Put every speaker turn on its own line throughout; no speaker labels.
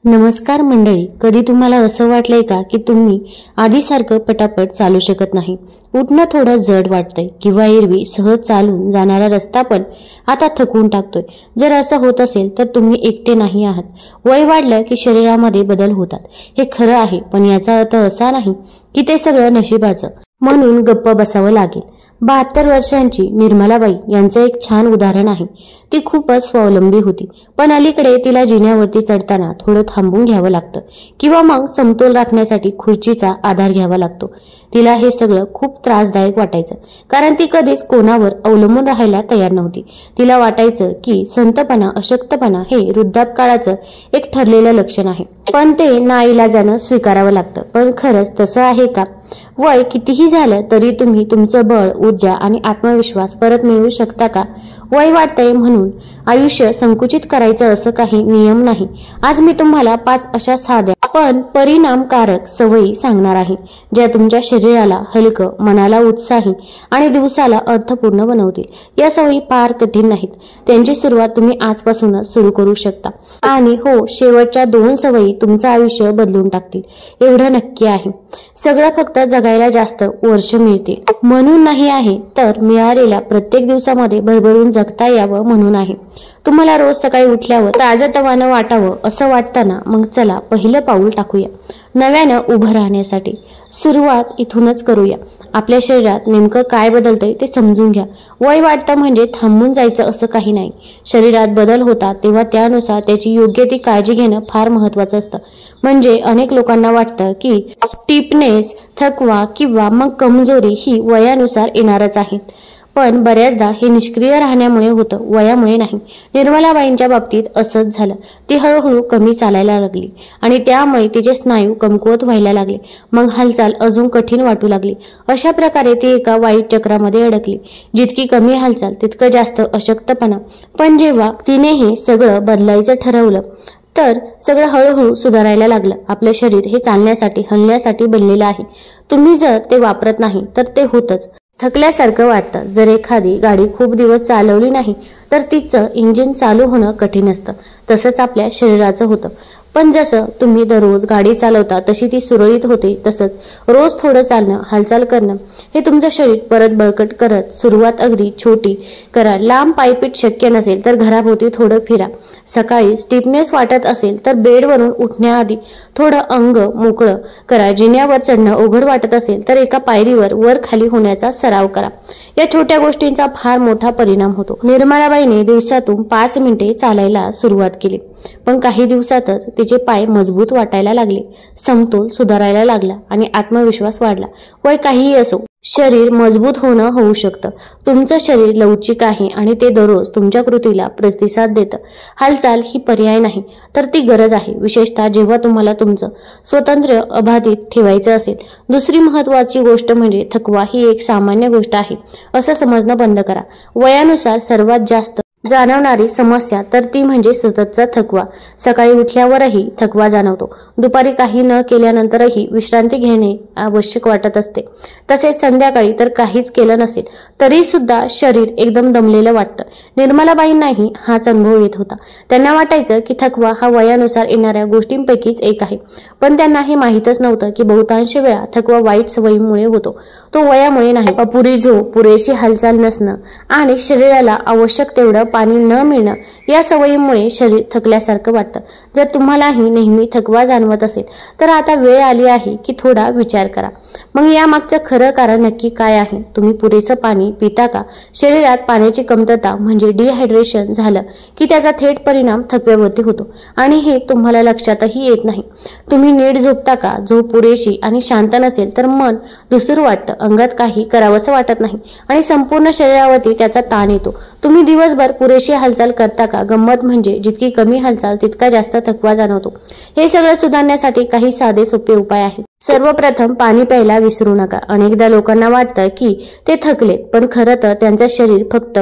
नमस्कार मंडळी, कधी तुम्हाला असं वाटलंय का की तुम्ही आधीसारखं पटापट चालू शकत नाही? उठणं थोडं जड वाटतंय किंवा एरवी सहज चालून जाणारा रस्ता पण आता थकवून टाकतोय. जर असं होत असेल तर तुम्ही एकटे नाही आहात. वय वाढलं की शरीरामध्ये बदल होतात, हे खरं आहे, पण याचा अर्थ असा नाही की ते सगळं नशिबाचं म्हणून गप्प बसावं लागेल. 72 वर्षांची निर्मलाबाई यांचं एक छान उदाहरण आहे. ती खूपच स्वावलंबी होती, पण अलीकडे तिला जिन्यावरती चढताना थोडं थांबून घ्यावं लागतं किंवा मग समतोल राखण्यासाठी खुर्चीचा आधार घ्यावा लागतो. तिला हे सगळं खूप त्रासदायक वाटायचं, कारण ती कधीच कोणावर अवलंबून राहायला तयार नव्हती. तिला वाटायचं की संतपणा, अशक्तपणा हे वृद्धापकाळाचं एक ठरलेलं लक्षण आहे, पण ते नाईलाजानं स्वीकारावं लागतं. पण खरंच तसं आहे का? वय कितीही झालं तरी तुम्ही तुमचं बळ, ऊर्जा आणि आत्मविश्वास परत मिळवू शकता का? वय वाढतंय म्हणून आयुष्य संकुचित करायचं असं काही नियम नाही. आज मी तुम्हाला 5 अशा साध्या पण परिणामकारक सवयी सांगणार आहे, ज्या तुमच्या शरीराला हलकं, मनाला उत्साही आणि दिवसाला अर्थपूर्ण बनवतील. या सवयी फार कठीण नाहीत, त्यांची सुरुवात तुम्ही आजपासूनच सुरू करू शकता. आणि हो, शेवटच्या 2 सवयी तुमचं आयुष्य बदलून टाकतील, एवढं नक्की आहे. सगळं फक्त जगायला जास्त वर्ष मिळते म्हणून नाही आहे, तर मिळालेल्या प्रत्येक दिवसामध्ये भरभरून जगता यावं म्हणून आहे. तुम्हाला रोज सकाळी उठल्यावर ताजतवानं वाटावं असं वाटताना मग चला पहिलं पाऊल टाकूया. नव्यानं उभं राहण्यासाठी सुरुवात इथूनच करूया. आपल्या शरीरात नेमकं काय बदलतंय ते समजून घ्या. वय वाढतं म्हणजे थांबून जायचं असं काही नाही. शरीरात बदल होतात तेव्हा त्यानुसार त्याची योग्य ती काळजी घेणं फार महत्वाचं असतं. म्हणजे अनेक लोकांना वाटतं की स्टिफनेस, थकवा किंवा मग कमजोरी ही वयानुसार येणारच आहेत, पण बऱ्याचदा हे निष्क्रिय राहण्यामुळे होतं, वयामुळे नाही. निर्मलाबाईंच्या बाबतीत असंच झालं. ती हळूहळू कमी चालायला लागली आणि त्यामुळे तिचे स्नायू कमकुवत व्हायला लागले. मग हालचाल अजून कठीण वाटू लागली. अशा प्रकारे ती एका वाईट चक्रामध्ये अडकली. जितकी कमी हालचाल तितकं जास्त अशक्तपणा. पण जेव्हा तिने हे सगळं बदलायचं ठरवलं तर सगळं हळूहळू सुधारायला लागलं. आपलं शरीर हे चालण्यासाठी, हलण्यासाठी बनलेलं आहे. तुम्ही जर ते वापरत नाही तर ते होतच. थकल्यासारखं वाटतं. जर एखादी गाडी खूप दिवस चालवली नाही तर तिचं इंजिन चालू होणं कठीण असतं. तसंच आपल्या शरीराचं होतं. पण जसं तुम्ही दररोज गाडी चालवता तशी ती सुरळीत होते, तसंच रोज थोडं चालणं, हालचाल करणं हे तुमचं शरीर परत बळकट करत. सुरुवात अगदी छोटी करा. लांब पायपीट शक्य नसेल तर घराभोवती थोडं फिरा. सकाळी स्टिफनेस वाटत असेल तर बेडवरून उठण्याआधी थोडं अंग मोकळं करा. जिन्यावर चढणं अवघड वाटत असेल तर एका पायरीवर वर खाली होण्याचा सराव करा. या छोट्या गोष्टींचा फार मोठा परिणाम होतो. निर्मलाबाईने दिवसातून 5 मिनिटे चालायला सुरुवात केली, पण काही दिवसातच तिचे पाय मजबूत वाटायला लागले, समतोल सुधारायला लागला आणि आत्मविश्वास वाढला. वय काहीही असो, शरीर मजबूत होऊ शकतं. तुमचं शरीर लवचिक आहे आणि ते दररोज तुमच्या कृतीला प्रतिसाद देतं. हालचाल ही पर्याय नाही तर ती गरज आहे, विशेषतः जेव्हा तुम्हाला तुमचं स्वातंत्र्य अबाधित ठेवायचं असेल. दुसरी महत्वाची गोष्ट म्हणजे थकवा ही एक सामान्य गोष्ट आहे असं समजणं बंद करा. वयानुसार सर्वात जास्त जाणवणारी समस्या तर ती म्हणजे सततचा थकवा. सकाळी उठल्यावरही थकवा जाणवतो. दुपारी काही न केल्यानंतरही विश्रांती घेणे आवश्यक वाटत असते. तसेच संध्याकाळी तर काहीच केलं नसेल तरी सुद्धा शरीर एकदम दमलेलं वाटतं. निर्मलाबाईंनाही हाच अनुभव येत होता. त्यांना वाटायचं की थकवा हा वयानुसार येणाऱ्या गोष्टींपैकीच एक आहे, पण त्यांना हे माहीतच नव्हतं की बहुतांश वेळा थकवा वाईट सवयीमुळे होतो, तो वयामुळे नाही. अपुरी झोप, पुरेशी हालचाल नसणं आणि शरीराला आवश्यक तेवढं पाणी न मिळणं या सवयीमुळे शरीर थकल्यासारखं वाटतं. जर तुम्हालाही नेहमी थकवा जाणवत असेल तर आता वेळ आली आहे की थोडा विचार करा. मग यामागचं खरं कारण नक्की काय आहे? तुम्ही पुरेसं पाणी पिता का? शरीरात पाण्याची कमतरता म्हणजे डिहायड्रेशन झालं की त्याचा थेट परिणाम थकव्यावरती होतो आणि हे तुम्हाला लक्षातही येत नाही. तुम्ही नीट झोपता का? झोप पुरेशी आणि शांत नसेल तर मन दुसूर वाटतं, अंगात काही करावंसं वाटत नाही आणि संपूर्ण शरीरावरती त्याचा ताण येतो. तुम्ही दिवसभर पुरेशी हालचाल करता का? गंमत म्हणजे जितकी कमी हालचाल तितका जास्त थकवा जाणवतो. हे सगळं सुधारण्यासाठी काही साधे सोपे उपाय आहेत. सर्वप्रथम पाणी प्यायला विसरू नका. अनेकदा लोकांना वाटतं की ते थकलेत, पण खरं तर त्यांचं शरीर फक्त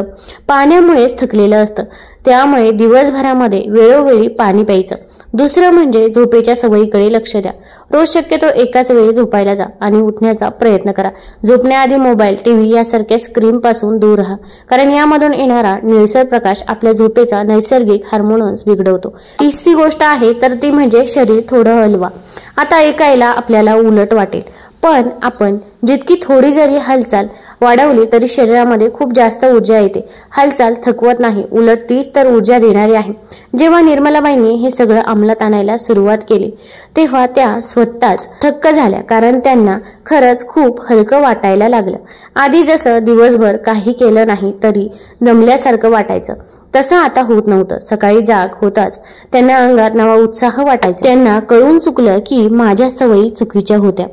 पाण्यामुळेच थकलेलं असतं. त्यामुळे दिवसभरामध्ये वेळोवेळी पाणी प्यायचं. दुसरं म्हणजे झोपेच्या सवयीकडे लक्ष द्या. रोज शक्यतो एकाच वेळी झोपायला जा आणि उठण्याचा प्रयत्न करा. झोपण्याआधी मोबाईल, टीव्ही यासारख्या स्क्रीनपासून दूर राहा, कारण यामधून येणारा निळसर प्रकाश आपल्या झोपेचा नैसर्गिक हार्मोन्स बिघडवतो. तिसरी गोष्ट आहे तर ती म्हणजे शरीर थोडं हलवा. आता ऐकायला आपल्याला उलट वाटेल, पण आपण जितकी थोडी जरी हालचाल वाढवली तरी शरीरामध्ये खूप जास्त ऊर्जा येते. हालचाल थकवत नाही, उलट तीच तर ऊर्जा देणारी आहे. जेव्हा निर्मलाबाईंनी हे सगळं अंमलात आणायला सुरुवात केली तेव्हा त्या स्वतःच थक्क झाल्या, कारण त्यांना खरंच खूप हलकं वाटायला लागलं. आधी जसं दिवसभर काही केलं नाही तरी दमल्यासारखं वाटायचं, तसं आता होत नव्हतं. सकाळी जाग होताच त्यांना अंगात नवा उत्साह वाटायचा. त्यांना कळून चुकलं की माझ्या सवयी चुकीच्या होत्या.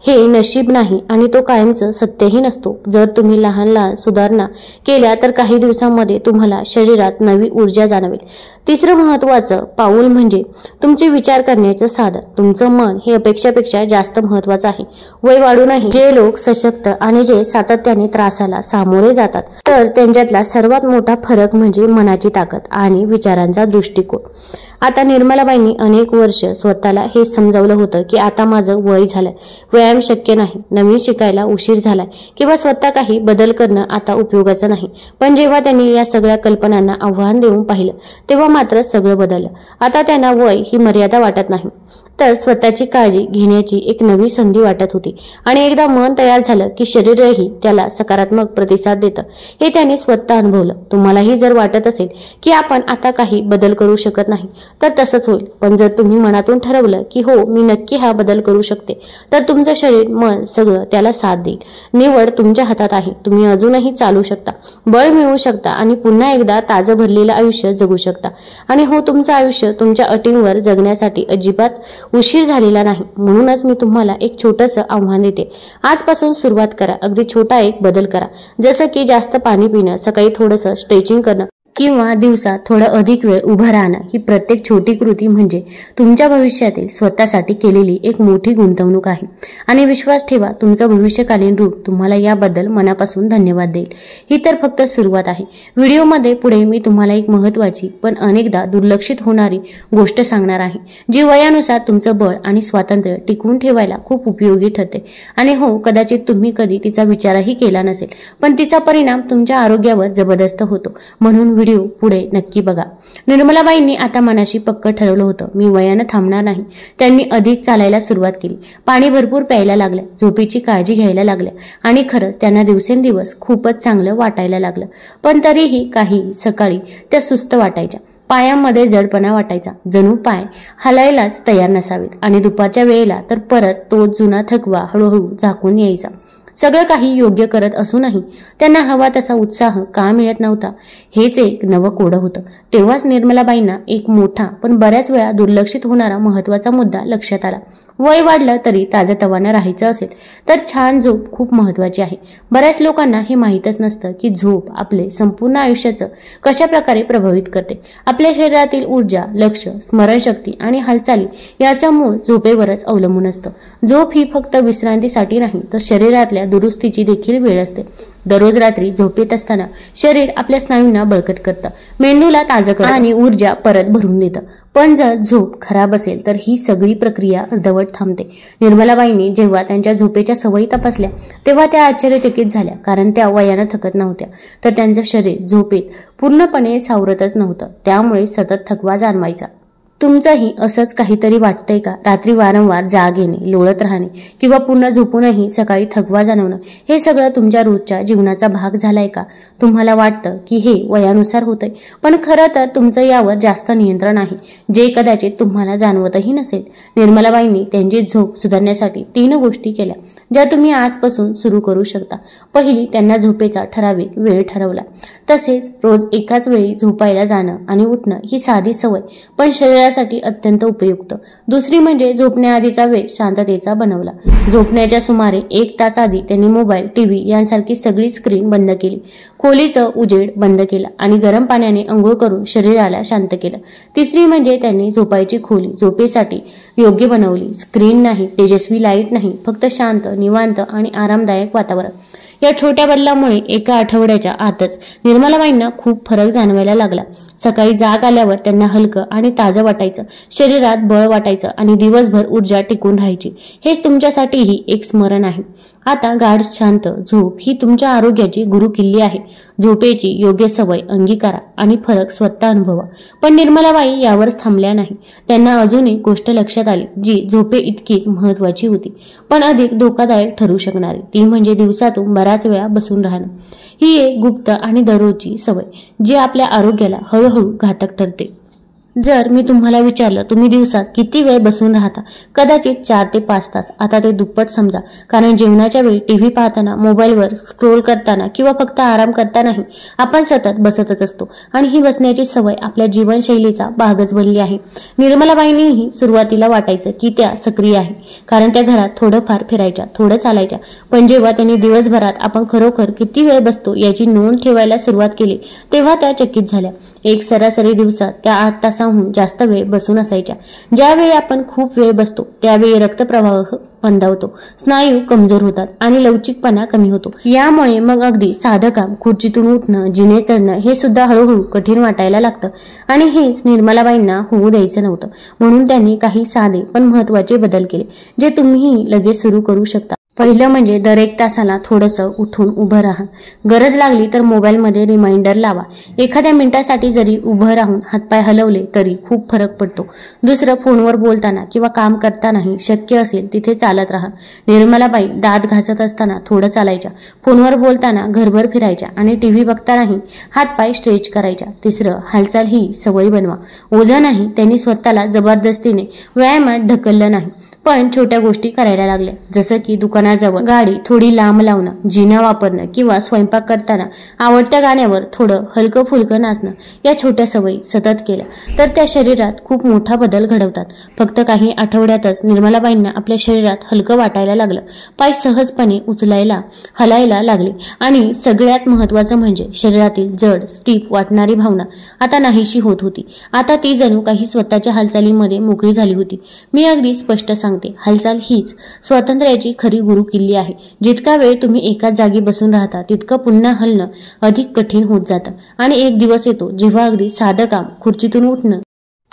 हे नशीब नाही आणि तो कायमचं सत्यही नसतो. जर तुम्ही लहान लहान सुधारणा केल्या तर काही दिवसांमध्ये तुम्हाला शरीरात नवी ऊर्जा जाणवेल. तिसरं महत्त्वाचं पाऊल म्हणजे तुमचे विचार करण्याचं साधन. तुमचं मन हे अपेक्षापेक्षा जास्त महत्त्वाचं आहे. वय वाढूनही जे लोक सशक्त आणि जे सातत्याने त्रासाला सामोरे जातात तर त्यांच्यातला सर्वात मोठा फरक म्हणजे मनाची ताकद आणि विचारांचा दृष्टिकोन. आता निर्मलाबाईंनी अनेक वर्ष स्वतःला हे समजावलं होतं की आता माझं वय झालंय, व्यायाम शक्य नाही, नवीन शिकायला उशीर झालाय किंवा स्वतः काही बदल करणं आता उपयोगाचं नाही. पण जेव्हा त्यांनी या सगळ्या कल्पनांना आव्हान देऊन पाहिलं तेव्हा मात्र सगळं बदललं. आता त्यांना वय ही मर्यादा वाटत नाही, तर स्वतःची काळजी घेण्याची एक नवी संधी वाटत होती. आणि एकदा मन तयार झालं की शरीरही त्याला सकारात्मक प्रतिसाद देतं, हे त्यांनी स्वतः अनुभवलं. तुम्हालाही जर वाटत असेल की आपण आता काही बदल करू शकत नाही तर तसंच होईल. पण जर तुम्ही मनातून ठरवलं की हो मी नक्की हा बदल करू शकते, तर तुमचं शरीर मन सगळं त्याला साथ देईल. निवड तुमच्या हातात आहे. तुम्ही अजूनही चालू शकता, बळ मिळवू शकता आणि पुन्हा एकदा ताजं भरलेलं आयुष्य जगू शकता. आणि हो, तुमचं आयुष्य तुमच्या अटींवर जगण्यासाठी अजिबात उशीर झालेला नाही. म्हणूनच मी तुम्हाला एक छोटंसं आव्हान देते. आजपासून सुरुवात करा. अगदी छोटा एक बदल करा, जसं की जास्त पाणी पिणं, सकाळी थोडंसं स्ट्रेचिंग करणं किंवा दिवसात थोडं अधिक वेळ उभं राहणं. ही प्रत्येक छोटी कृती म्हणजे तुमच्या भविष्यातील स्वतःसाठी केलेली एक मोठी गुंतवणूक आहे. आणि विश्वास ठेवा, तुमचं भविष्यकालीन रूप तुम्हाला याबद्दल मनापासून धन्यवाद देईल. ही तर फक्त सुरुवात आहे. व्हिडिओमध्ये पुढे मी तुम्हाला एक महत्त्वाची पण अनेकदा दुर्लक्षित होणारी गोष्ट सांगणार आहे, जी वयानुसार तुमचं बळ आणि स्वातंत्र्य टिकवून ठेवायला खूप उपयोगी ठरते. आणि हो, कदाचित तुम्ही कधी तिचा विचारही केला नसेल, पण तिचा परिणाम तुमच्या आरोग्यावर जबरदस्त होतो. म्हणून व्हिडिओ पुढे नक्की बघा. निर्मलाबाईंनी आता मनाशी पक्क ठरवलं होतं, मी वयानं थांबणार नाही. त्यांनी अधिक चालायला सुरुवात केली, पाणी भरपूर प्यायला लागल्या, झोपेची काळजी घ्यायला लागल्या आणि खरंच त्यांना दिवसेंदिवस खूपच चांगलं वाटायला लागलं. पण तरीही काही सकाळी त्या सुस्त वाटायच्या, पायांमध्ये जडपणा वाटायचा, जणू पाय हलायलाच तयार नसावेत. आणि दुपारच्या वेळेला तर परत तोच जुना थकवा हळूहळू झाकून यायचा. सगळं काही योग्य करत असूनही त्यांना हवा तसा उत्साह का मिळत नव्हता, हेच एक नवं कोडं होतं. तेव्हाच निर्मलाबाईंना एक मोठा पण बऱ्याच वेळा दुर्लक्षित होणारा महत्त्वाचा मुद्दा लक्षात आला. वय वाढलं तरी ताजतवानं राहायचं असेल तर छान झोप खूप महत्त्वाची आहे. बऱ्याच लोकांना हे माहीतच नसतं की झोप आपले संपूर्ण आयुष्याचं कशा प्रकारे प्रभावित करते. आपल्या शरीरातील ऊर्जा, लक्ष, स्मरणशक्ती आणि हालचाली याचं मूळ झोपेवरच अवलंबून असतं. झोप ही फक्त विश्रांतीसाठी नाही, तर शरीरातल्या दुरुस्तीची देखील वेळ असते. दररोज रात्री झोपेत असताना शरीर आपल्या स्नायूंना बळकट करतं, मेंदूला ताजं करतं आणि ऊर्जा परत भरून देतं. पण जर झोप खराब असेल तर ही सगळी प्रक्रिया अर्धवट थांबते. निर्मलाबाईंनी जेव्हा त्यांच्या झोपेच्या सवयी तपासल्या तेव्हा त्या आश्चर्यचकित झाल्या, कारण त्या वयानं थकत नव्हत्या, तर त्यांचं शरीर झोपेत पूर्णपणे सावरतच नव्हतं. त्यामुळे सतत थकवा जाणवायचा. तुमचंही असंच काहीतरी वाटतंय का? रात्री वारंवार जाग येणे, लोळत राहणे किंवा पूर्ण झोपूनही सकाळी थकवा जाणवणं, हे सगळं तुमच्या रोजच्या जीवनाचा भाग झालाय का? तुम्हाला वाटतं की हे वयानुसार होतंय, पण खरं तर तुमचं यावर जास्त नियंत्रण आहे, जे कदाचित तुम्हाला जाणवतही नसेल. निर्मलाबाईंनी त्यांची झोप सुधारण्यासाठी 3 गोष्टी केल्या, ज्या तुम्ही आजपासून सुरू करू शकता. पहिली, त्यांना झोपेचा ठराविक वेळ ठरवला. तसेच रोज एकाच वेळी झोपायला जाणं आणि उठणं ही साधी सवय, पण शरीरासाठी अत्यंत उपयुक्त. दुसरी म्हणजे झोपण्याआधीचा वेळ शांततेचा बनवला. झोपण्याच्या सुमारे 1 तास आधी त्यांनी मोबाईल, टीव्ही यांसारखी सगळी स्क्रीन बंद केली. खोलीचं उजेड बंद केला आणि गरम पाण्याने अंघोळ करून शरीराला शांत केलं. तिसरी म्हणजे त्यांनी झोपायची खोली झोपेसाठी योग्य बनवली. स्क्रीन नाही, तेजस्वी लाईट नाही, फक्त शांत, निवांत आणि आरामदायक वातावरण. या छोट्या बदलामुळे एका आठवड्याच्या आतच निर्मलाबाईंना खूप फरक जाणवायला लागला। सकाळी जाग आल्यावर त्यांना हलकं आणि ताजं वाटायचं, शरीरात बळ वाटायचं आणि दिवसभर ऊर्जा टिकून राहायची। हेच तुमच्यासाठीही एक स्मरण आहे। आता गाढ शांत झोप ही तुमच्या आरोग्याची गुरुकिल्ली आहे। झोपेची योग्य सवय अंगीकारा आणि फरक स्वतः अनुभवा। पण निर्मलाबाई यावर थांबल्या नाही। त्यांना अजून एक गोष्ट लक्षात आली जी झोपे इतकीच महत्त्वाची होती, पण अधिक धोकादायक ठरू शकणारी। ती म्हणजे दिवसातून बराच वेळा बसून राहणं। ही एक गुप्त आणि दररोजची सवय जी आपल्या आरोग्याला हळूहळू घातक ठरते। जर मी तुम्हाला विचारलं तुम्ही दिवसात किती वेळ बसून राहता, कदाचित 4 ते 5 तास। आता ते दुप्पट समजा, कारण जेवणाच्या वेळी टीव्ही पाहताना, मोबाईलवर स्क्रोल करताना किंवा फक्त आराम करतानाही आपण सतत बसतच असतो आणि ही बसण्याची सवय आपल्या जीवनशैलीचा भागच बनली आहे। निर्मलाबाईंनीही सुरुवातीला वाटायचं की त्या सक्रिय आहे, कारण त्या घरात थोडंफार फिरायच्या, थोडं चालायच्या। पण जेव्हा त्यांनी दिवसभरात आपण खरोखर किती वेळ बसतो याची नोंद ठेवायला सुरुवात केली तेव्हा त्या चकित झाल्या। एक सरासरी दिवसात त्या 8 तासांहून जास्त वेळ बसून असायच्या। ज्यावेळी आपण खूप वेळ बसतो त्यावेळी रक्तप्रवाह मंदावतो, स्नायू कमजोर होतात आणि लवचिकपणा कमी होतो। यामुळे मग अगदी साधं काम, खुर्चीतून उठणं, जिने चढणं हे सुद्धा हळूहळू कठीण वाटायला लागतं आणि हेच निर्मलाबाईंना होऊ द्यायचं नव्हतं। म्हणून त्यांनी काही साधे पण महत्त्वाचे बदल केले जे तुम्हीही लगेच सुरू करू शकता। पहिलं म्हणजे दर 1 तासाला थोडंसं उठून उभं राहा। गरज लागली तर मोबाईलमध्ये रिमाइंडर लावा। एखाद्या मिनिटासाठी जरी उभं राहून हातपाय हलवले तरी खूप फरक पडतो। दुसरं, फोनवर बोलताना किंवा काम करतानाही शक्य असेल तिथे चालत राहा। निर्मलाबाई दात घासत असताना थोडं चालायच्या, फोनवर बोलताना घरभर फिरायच्या आणि टीव्ही बघतानाही हातपाय स्ट्रेच करायच्या। तिसरं, हालचाल ही सवय बनवा। ओझं नाही, त्यांनी स्वतःला जबरदस्तीने व्यायामात ढकललं नाही, पण छोट्या गोष्टी करायला लागल्या, जसं की दुकानाजवळ गाडी थोडी लांब लावणं, जिना वापरणं किंवा स्वयंपाक करताना आवडत्या गाण्यावर थोडं हलकं फुलकं नाचणं। या छोट्या सवयी सतत केल्या तर त्या शरीरात खूप मोठा बदल घडवतात। फक्त काही आठवड्यातच निर्मलाबाईंना आपल्या शरीरात हलकं वाटायला लागलं, पाय सहजपणे उचलायला हलायला लागले आणि सगळ्यात महत्त्वाचं म्हणजे शरीरातील जड स्टीप वाटणारी भावना आता नाहीशी होत होती। आता ती जणू काही स्वतःच्या हालचालीमध्ये मोकळी झाली होती। मी अगदी स्पष्ट सांगते, हालचाल हीच स्वातंत्र्याची खरी गुरुकिल्ली आहे। जितका वेळ तुम्ही एकाच जागी बसून राहता तितकं पुन्हा हलणं अधिक कठीण होत जातं आणि एक दिवस येतो जेव्हा अगदी साधं काम, खुर्चीतून उठणं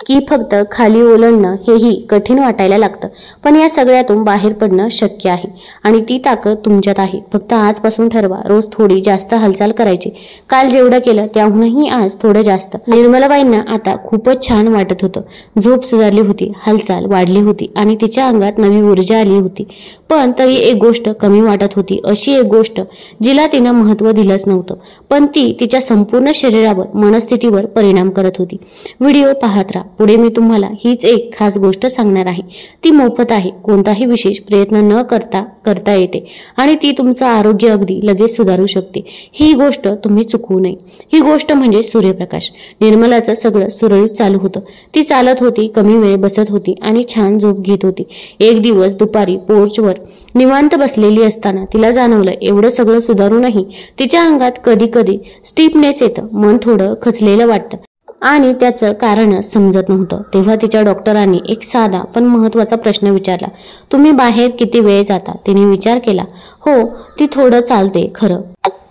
की फक्त खाली ओलांडणं हेही कठीण वाटायला लागतं। पण या सगळ्यातून बाहेर पडणं शक्य आहे आणि ती ताकद तुमच्यात आहे। फक्त आजपासून ठरवा, रोज थोडी जास्त हालचाल करायची। काल जेवढं केलं त्याहूनही आज थोडं जास्त। निर्मलाबाईंना आता खूपच छान वाटत होतं। झोप सुधारली होती, हालचाल वाढली होती आणि तिच्या अंगात नवी ऊर्जा आली होती। पण तरी एक गोष्ट कमी वाटत होती, अशी एक गोष्ट जिला तिनं महत्त्व दिलंच नव्हतं, पण ती तिच्या संपूर्ण शरीरावर, मनस्थितीवर परिणाम करत होती। व्हिडिओ पाहत राहा। पुढे मी तुम्हाला हीच एक खास गोष्ट सांगणार आहे। ती मोफत आहे, कोणताही विशेष प्रयत्न न करता येते आणि ती तुमचं आरोग्य अगदी लगेच सुधारू शकते। ही गोष्ट तुम्ही चुकवू नये। ही गोष्ट म्हणजे सूर्यप्रकाश। निर्मलाचं सगळं सुरळीत चालू होतं। ती चालत होती, कमी वेळ बसत होती आणि छान झोप घेत होती। एक दिवस दुपारी पोर्चवर निवांत बसलेली असताना तिला जाणवलं एवढं सगळं सुधारूनही तिच्या अंगात कधी कधी स्टिफनेस येतं, मन थोडं खचलेलं वाटतं आणि त्याचं कारणच समजत नव्हतं। तेव्हा तिच्या डॉक्टरांनी एक साधा पण महत्त्वाचा प्रश्न विचारला, तुम्ही बाहेर किती वेळ जाता? तिने विचार केला, हो, ती थोडं चालते खरं,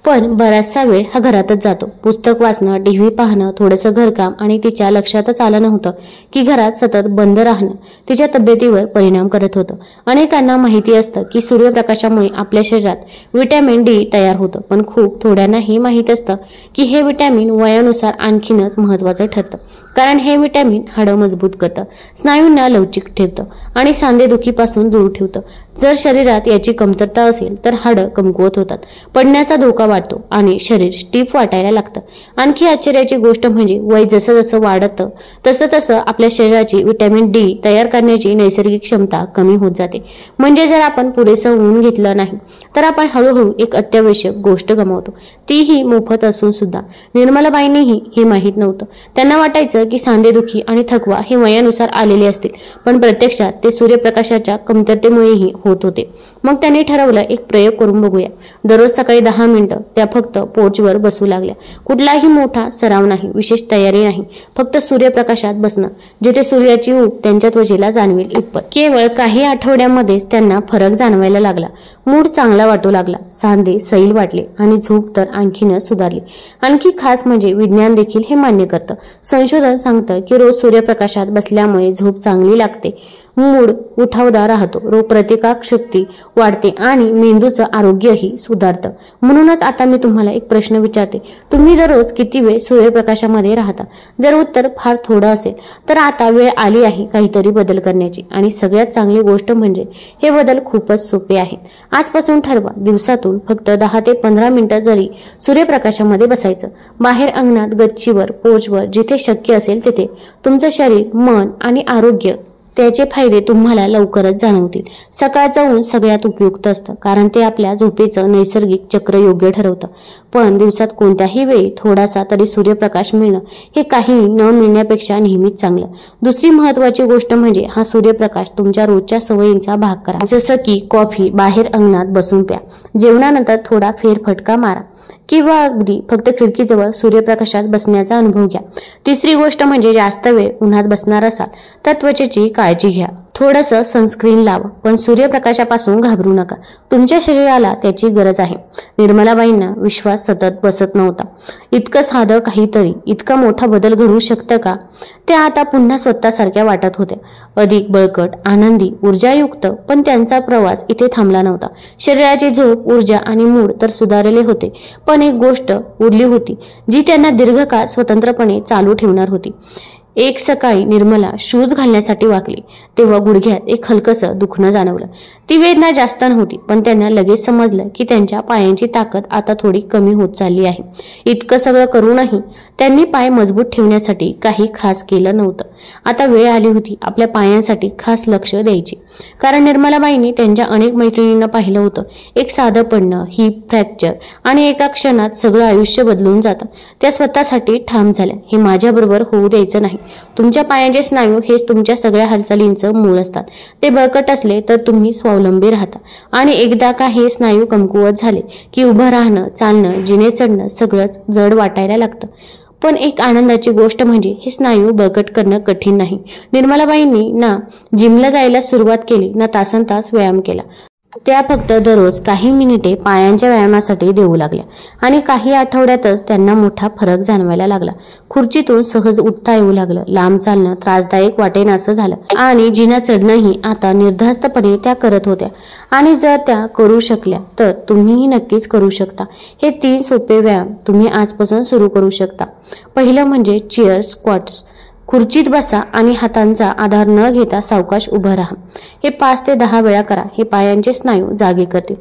पण बराचसा वेळ हा घरातच जातो। पुस्तक वाचणं, टीव्ही पाहणं, थोडंसं घरकाम आणि तिच्या लक्षातच आलं नव्हतं की घरात सतत बंद राहणं तिच्या तब्येतीवर परिणाम करत होतं। अनेकांना माहिती असतं की सूर्यप्रकाशामुळे आपल्या शरीरात व्हिटॅमिन डी तयार होतं, पण खूप थोड्यांना हे माहीत असतं की हे व्हिटॅमिन वयानुसार आणखीनच महत्त्वाचं ठरतं, कारण हे व्हिटॅमिन हाडं मजबूत करतं, स्नायूंना लवचिक ठेवतं आणि सांधेदुखीपासून दूर ठेवतं। जर शरीरात याची कमतरता असेल तर हाडं कमकुवत होतात, पडण्याचा धोका वाढतो आणि शरीर स्टीफ वाटायला लागतं। आणखी आश्चर्याची गोष्ट म्हणजे वय जसं जसं वाढतं तसं तसं आपल्या शरीराची व्हिटॅमिन डी तयार करण्याची नैसर्गिक क्षमता कमी होत जाते। म्हणजे जर आपण पुरेसं ऊन घेतलं नाही तर आपण हळूहळू एक अत्यावश्यक गोष्ट गमावतो, तीही मोफत असून सुद्धा। निर्मलाबाईंनीही हे माहीत नव्हतं। त्यांना वाटायचं की सांधेदुखी आणि थकवा हे वयानुसार आलेले असतील, पण प्रत्यक्षात ते सूर्यप्रकाशाच्या कमतरतेमुळेही होत होते। मग त्यांनी ठरवलं, एक प्रयोग करून बघूया। दररोज सकाळी 10 मिनिटं त्या फक्त पोर्चवर बसू लागल्या। कुठलाही मोठा सराव नाही, विशेष तयारी नाही, फक्त सूर्यप्रकाशात बसणं, जिथे सूर्याची ऊब त्यांच्या त्वचेला जाणवेल इतपत। केवळ काही आठवड्यांमध्येच त्यांना फरक जाणवायला लागला। मूड चांगला वाटू लागला, सांधे सैल वाटले आणि झोप तर आणखीनच सुधारली। आणखी खास म्हणजे विज्ञान देखील हे मान्य करतं। संशोधन सांगतं की रोज सूर्यप्रकाशात बसल्यामुळे झोप चांगली लागते, मूड उठावदार राहतो, रोगप्रतिकारक शक्ती वाढते आणि मेंदूचं आरोग्यही सुधारतं। म्हणूनच आता मी तुम्हाला एक प्रश्न विचारते, तुम्ही दररोज किती वेळ सूर्यप्रकाशामध्ये राहता? जर उत्तर फार थोडं असेल तर आता वेळ आली आहे काहीतरी बदल करण्याची। आणि सगळ्यात चांगली गोष्ट म्हणजे हे बदल खूपच सोपे आहेत। आजपासून ठरवा, दिवसातून फक्त 10 ते 15 मिनिटं जरी सूर्यप्रकाशामध्ये बसायचं। बाहेर अंगणात, गच्चीवर, पोर्चवर, जिथे शक्य असेल तिथे। तुमचं शरीर, मन आणि आरोग्य त्याचे फायदे तुम्हाला लवकरच जाणवतील। सकाळचं ऊन सगळ्यात उपयुक्त असतं, कारण ते आपल्या झोपेचं नैसर्गिक चक्र योग्य ठरवतं। पण दिवसात कोणत्याही वेळी थोडासा तरी सूर्यप्रकाश मिळणं हे काही न मिळण्यापेक्षा नेहमीच चांगलं। दुसरी महत्त्वाची गोष्ट म्हणजे हा सूर्यप्रकाश तुमच्या रोजच्या सवयींचा भाग करा, जसं की कॉफी बाहेर अंगणात बसून प्या, जेवणानंतर थोडा फेरफटका मारा किंवा अगदी फक्त खिडकीजवळ सूर्यप्रकाशात बसण्याचा अनुभव घ्या। तिसरी गोष्ट म्हणजे जास्त वेळ उन्हात बसणार असाल तर त्वचेची काळजी घ्या, थोडंसं सनस्क्रीन लावा, पण सूर्यप्रकाशापासून घाबरू नका, तुमच्या शरीराला त्याची गरज आहे। निर्मलाबाईंना विश्वास सतत बसत नव्हता। इतकं साधं काहीतरी इतका मोठा बदल घडू शकतं का? त्या आता पुन्हा स्वतःसारख्या वाटत होत्या, अधिक बळकट, आनंदी, ऊर्जायुक्त। पण त्यांचा प्रवास इथे थांबला नव्हता। शरीराची झोप, ऊर्जा आणि मूड तर सुधारले होते, पण एक गोष्ट उरली होती जी त्यांना दीर्घकाळ स्वतंत्रपणे चालू ठेवणार होती। एक सकाळी निर्मला शूज घालण्यासाठी वाकली तेव्हा गुडघ्यात एक हलकसं दुखणं जाणवलं। ती वेदना जास्त नव्हती, पण त्यांना लगेच समजलं की त्यांच्या पायांची ताकद आता थोडी कमी होत चालली आहे। इतकं सगळं करूनही त्यांनी पाय मजबूत ठेवण्यासाठी काही खास केलं नव्हतं। आता वेळ आली होती आपल्या पायांसाठी खास लक्ष द्यायची, कारण निर्मलाबाईंनी त्यांच्या अनेक मैत्रिणींना पाहिलं होतं, एक साधं पडणं, हिप फ्रॅक्चर आणि एका क्षणात सगळं आयुष्य बदलून जातं। त्या स्वतःसाठी ठाम झाल्या, हे माझ्याबरोबर होऊ द्यायचं नाही। तुमच्या पायांचे स्नायू हेच तुमच्या सगळ्या हालचालींचं मूळ असतात। ते बळकट असले तर तुम्ही स्वावलंबी राहता, आणि एकदा का हे स्नायू कमकुवत झाले की उभं राहणं, चालणं, जिने चढणं सगळंच जड वाटायला लागतं। पण एक आनंदाची गोष्ट म्हणजे हे स्नायू बळकट करणं कठीण नाही। निर्मलाबाईंनी ना जिमला जायला सुरुवात केली ना तासनतास व्यायाम केला, त्या फक्त दररोज काही मिनिटे पायांच्या व्यायामासाठी देऊ लागल्या, आणि काही आठवड्यातच त्यांना मोठा फरक जाणवायला लागला। खुर्चीतून सहज उठता येऊ लागलं, लांब चालणं त्रासदायक वाटेनासं झालं, आणि जिना चढणंही आता निर्धास्तपणे त्या करत होत्या। आणि जर त्या करू शकल्या तर तुम्हीही नक्कीच करू शकता। हे 3 सोपे व्यायाम तुम्ही आजपासून सुरू करू शकता। पहिलं म्हणजे चेअर स्क्वॉट्स। खुर्चीत बसा आणि हातांचा आधार न घेता सावकाश उभं राहा। हे 5 ते 10 वेळा करा, हे पायांचे स्नायू जागे करतील।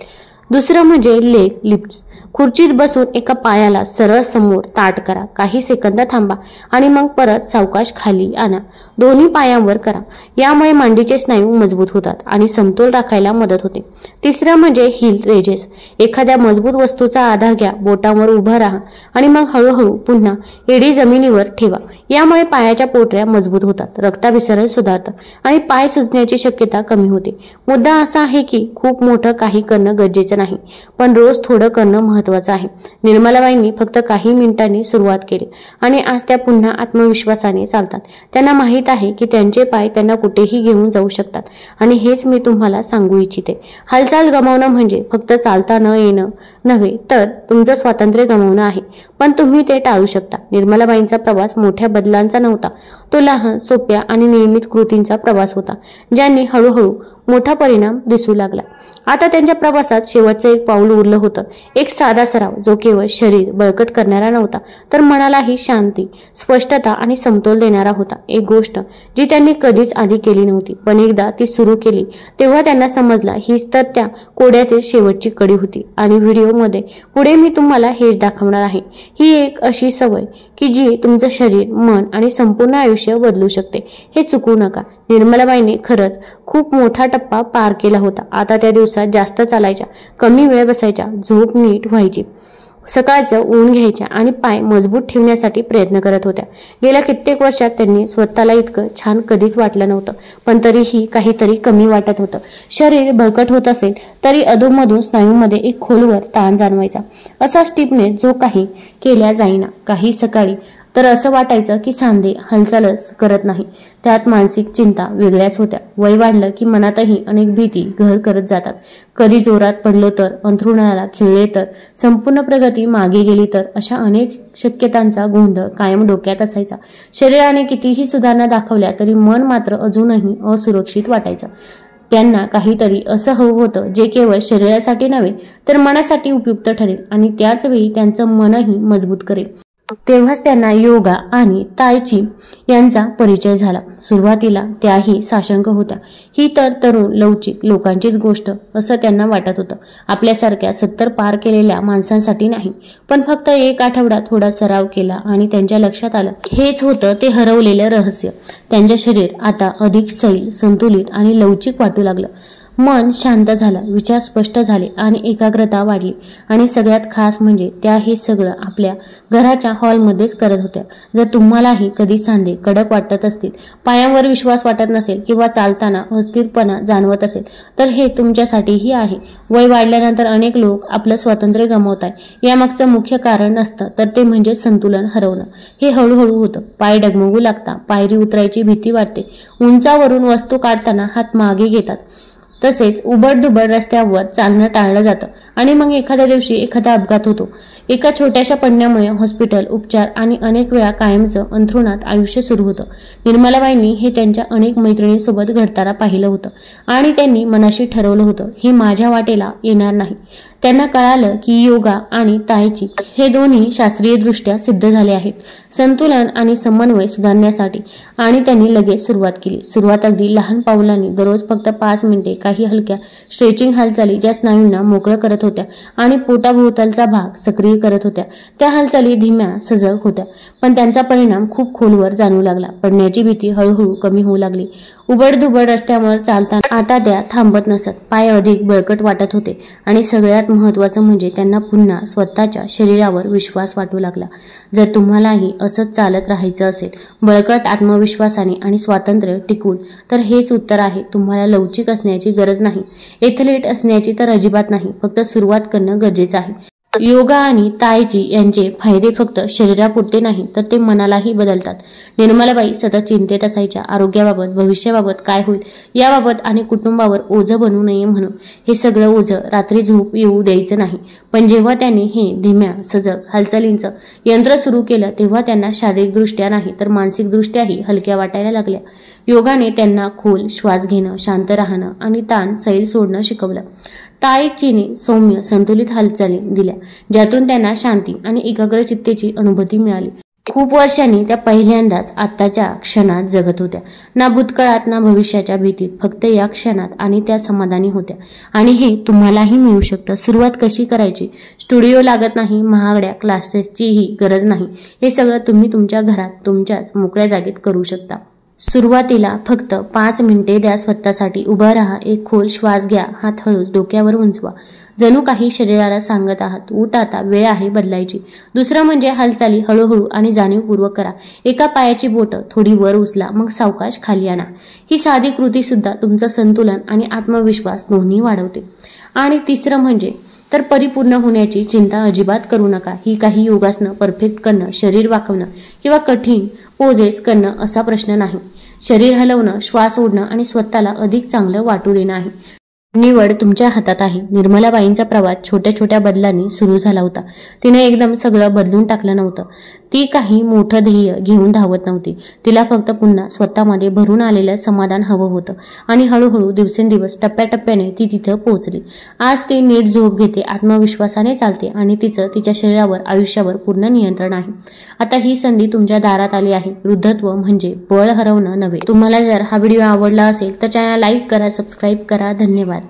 दुसरं म्हणजे लेग लिफ्ट्स। खुर्चीत बसून एका पायाला सरळ समोर ताठ करा, काही सेकंद थांबा आणि मग परत सावकाश खाली आणा, दोन्ही पायांवर करा। यामुळे मांडीचे स्नायू मजबूत होतात आणि समतोल राखायला मदत होते। तिसरं म्हणजे हिल रेजेस। एखाद्या मजबूत वस्तूचा आधार घ्या, बोटांवर उभं राहा आणि मग हळूहळू पुन्हा एडी जमिनीवर ठेवा। यामुळे पायाच्या पोटऱ्या मजबूत होतात, रक्ताभिसरण सुधारतं आणि पाय सुजण्याची शक्यता कमी होते। मुद्दा असा आहे की खूप मोठं काही करणं गरजेचं नाही, पण रोज थोडं करणं महत्त्वाचं आहे। निर्मलाबाईंनी फक्त काही मिनिटांनी सुरुवात केली आणि आज त्या पुन्हा आत्मविश्वासाने चालतात। त्यांना माहीत आहे की त्यांचे पाय त्यांना कुठेही घेऊन जाऊ शकतात, आणि हेच मी तुम्हाला सांगू इच्छिते। हालचाल गमावणं म्हणजे फक्त चालता न येणं नव्हे, तर तुमचं स्वातंत्र्य गमावणं आहे, पण तुम्ही ते टाळू शकता। निर्मलाबाईंचा प्रवास मोठ्या बदलांचा नव्हता, तो लहान, सोप्या आणि नियमित कृतींचा प्रवास होता, ज्यांनी हळूहळू मोठा परिणाम दिसू लागला। आता त्यांच्या प्रवासात शेवटचं एक पाऊल उरलं होतं, एक साधा सराव जो केवळ शरीर बळकट करणारा नव्हता, तर मनालाही शांती, स्पष्टता आणि समतोल देणारा होता। एक गोष्ट जी त्यांनी कधीच आधी केली नव्हती, पण एकदा ती सुरू केली तेव्हा त्यांना समजला हीच तर त्या कोड्यातील शेवटची कडी होती। आणि व्हिडिओमध्ये पुढे मी तुम्हाला हेच दाखवणार आहे। ही एक अशी सवय की जी तुमचं शरीर, मन आणि संपूर्ण आयुष्य बदलू शकते, हे चुकू नका। निर्मलाबाईंनी खरंच खूप मोठा टप्पा पार केला होता। आता त्या दिवसात जास्त चालायच्या, कमी वेळ बसायच्या, झोप नीट व्हायची, सकाळचं ऊन घ्यायच्या आणि पाय मजबूत ठेवण्यासाठी प्रयत्न करत होत्या। गेल्या कित्येक वर्षात त्यांनी स्वतःला इतकं छान कधीच वाटलं नव्हतं, पण तरीही काहीतरी कमी वाटत होतं। शरीर बळकट होत असेल तरी अधूनमधून स्नायूमध्ये एक खोलवर ताण जाणवायचा, असा स्टिफनेस जो काही केल्या जाईना। काही सकाळी तर असं वाटायचं की सांधे हालचालच करत नाही. त्यात मानसिक चिंता वेगळ्याच होत्या. वय वाढलं की मनातही अनेक भीती घर करत जातात. कधी जोरात पडलो तर, अंथरुणाला खिळले तर, संपूर्ण प्रगती मागे गेली तर, अशा अनेक शक्यतांचा गोंधळ कायम डोक्यात असायचा. शरीराने कितीही सुधारणा दाखवल्या तरी मन मात्र अजूनही असुरक्षित वाटायचं. त्यांना काहीतरी असं हवं होतं जे केवळ शरीरासाठी नव्हे तर मनासाठी उपयुक्त ठरेल आणि त्याच वेळी त्यांचं मनही मजबूत करेल. तेव्हाच त्यांना योगा आणि ताय ची यांचा परिचय झाला. सुरुवातीला त्याही साशंक होत्या. ही तर तरुण लवचिक लोकांचीच गोष्ट असं त्यांना वाटत होतं. आपल्यासारख्या 70 पार केलेल्या माणसांसाठी नाही. पण फक्त एक आठवडा थोडा सराव केला आणि त्यांच्या लक्षात आलं हेच होतं ते हरवलेलं रहस्य. त्यांचे शरीर आता अधिक सैल, संतुलित आणि लवचिक वाटू लागलं. मन शांत झालं, विचार स्पष्ट झाले आणि एकाग्रता वाढली. आणि सगळ्यात खास म्हणजे त्या हे सगळं आपल्या घराच्या हॉलमध्येच करत होत्या. जर तुम्हालाही कधी सांधे कडक वाटत असतील, पायांवर विश्वास वाटत नसेल किंवा चालताना अस्थिरपणा जाणवत असेल तर हे तुमच्यासाठीही आहे. वय वाढल्यानंतर अनेक लोक आपलं स्वातंत्र्य गमावतात. यामागचं मुख्य कारण नसतं तर ते म्हणजे संतुलन हरवणं. हे हळूहळू होतं. पाय डगमगू लागतात, पायरी उतरायची भीती वाटते, उंचावरून वस्तू काढताना हात मागे घेतात, तसेच उबडधुबड रस्त्यावर चालणं टाळलं जातं आणि मग एखाद्या दिवशी एखादा अपघात होतो. एका छोट्याशा पडण्यामुळे हॉस्पिटल, उपचार आणि अनेक वेळा कायमचं अंथरुणात आयुष्य सुरू होतं. निर्मलाबाईंनी हे त्यांच्या अनेक मैत्रिणींसोबत घडताना पाहिलं होतं आणि त्यांनी मनाशी ठरवलं होतं हे माझ्या वाटेला येणार नाही. त्यांना कळालं की योगा आणि ताय ची हे दोन्ही शास्त्रीयदृष्ट्या सिद्ध झाले आहेत संतुलन आणि समन्वय सुधारण्यासाठी आणि त्यांनी लगेच सुरुवात केली. सुरुवात अगदी लहान पावलांनी, दररोज फक्त 5 मिनिटे काही हलक्या स्ट्रेचिंग हालचाली ज्या स्नायूंना मोकळं करत होत्या आणि पोटाभोवतालचा भाग सक्रिय करत होत्या. त्या हालचाली धीम्या, सजग होत्या, पण त्यांचा परिणाम खूप खोलवर जाणवू लागला. पडण्याची भीती हळूहळू कमी होऊ लागली. उबडधुबड रस्त्यावर चालताना आता त्या थांबत नसत. पाय अधिक बळकट वाटत होते आणि सगळ्यात महत्त्वाचं म्हणजे त्यांना पुन्हा स्वतःच्या शरीरावर विश्वास वाटू लागला. जर तुम्हालाही असंच चालत राहायचं असेल, बळकट आत्मविश्वासाने आणि स्वातंत्र्य टिकून, तर हेच उत्तर आहे. तुम्हाला लवचिक असण्याची गरज नाही, एथलीट असण्याची तर अजिबात नाही. फक्त सुरुवात करणं गरजेचं आहे. योगा आणि ताय ची यांचे फायदे फक्त शरीरापुरते नाही तर ते मनालाही बदलतात. निर्मलाबाई सतत चिंतेत असायच्या, आरोग्याबाबत, भविष्याबाबत, काय होईल याबाबत आणि कुटुंबावर ओझं बनू नये म्हणून. हे सगळं ओझं रात्री झोप येऊ द्यायचं नाही. पण जेव्हा त्यांनी हे धीम्या, सजग हालचालींचं यंत्र सुरू केलं तेव्हा त्यांना शारीरिकदृष्ट्या नाही तर मानसिकदृष्ट्याही हलक्या वाटायला लागल्या. योगाने त्यांना खोल श्वास घेणं, शांत राहणं आणि ताण सैल सोडणं शिकवलं. ताय चीने सौम्य, संतुलित हालचाली दिल्या ज्यातून त्यांना शांती आणि एकाग्रचित्तेची अनुभूती मिळाली. खूप वर्षांनी त्या पहिल्यांदाच आत्ताच्या क्षणात जगत होत्या. ना भूतकाळात ना भविष्याच्या भीतीत, फक्त या क्षणात आणि त्या समाधानी होत्या. आणि हे तुम्हालाही मिळू शकतं. सुरुवात कशी करायची? स्टुडिओ लागत नाही, महागड्या क्लासेसचीही गरज नाही. हे सगळं तुम्ही तुमच्या घरात, तुमच्याच मोकळ्या जागेत करू शकता. सुरुवातीला फक्त 5 मिनिटे द्या स्वतःसाठी. उभं राहा, एक खोल श्वास घ्या, हात हळूच डोक्यावर उंचवा, जणू काही शरीराला सांगत आहात उठ आता, वेळ आहे बदलायची. दुसरं म्हणजे हालचाली हळूहळू आणि जाणीवपूर्वक करा. एका पायाची बोटं थोडी वर उचला, मग सावकाश खाली आणा. ही साधी कृती सुद्धा तुमचं संतुलन आणि आत्मविश्वास दोन्ही वाढवते. आणि तिसरं म्हणजे तर परिपूर्ण होण्याची चिंता अजिबात करू नका. ही काही योगासनं परफेक्ट करणं, शरीर वाकवणं किंवा कठीण पोजेस करणं असा प्रश्न नाही. शरीर हलवणं, श्वास ओढणं आणि स्वतःला अधिक चांगलं वाटू देणं आहे. निवड तुमच्या हातात आहे. निर्मलाबाईंचा प्रवास छोट्या छोट्या बदलांनी सुरू झाला होता. तिने एकदम सगळं बदलून टाकलं नव्हतं. ती काही मोठं ध्येय घेऊन धावत नव्हती. तिला फक्त पुन्हा स्वतःमध्ये भरून आलेलं समाधान हवं होतं आणि हळूहळू दिवसेंदिवस टप्प्याटप्प्याने ती तिथं पोहोचली. आज ती नीट झोप घेते, आत्मविश्वासाने चालते आणि तिचं तिच्या शरीरावर, आयुष्यावर पूर्ण नियंत्रण आहे. आता ही संधी तुमच्या दारात आली आहे. वृद्धत्व म्हणजे बळ हरवणं नव्हे. तुम्हाला जर हा व्हिडिओ आवडला असेल तर चॅनल लाईक करा, सबस्क्राईब करा. धन्यवाद.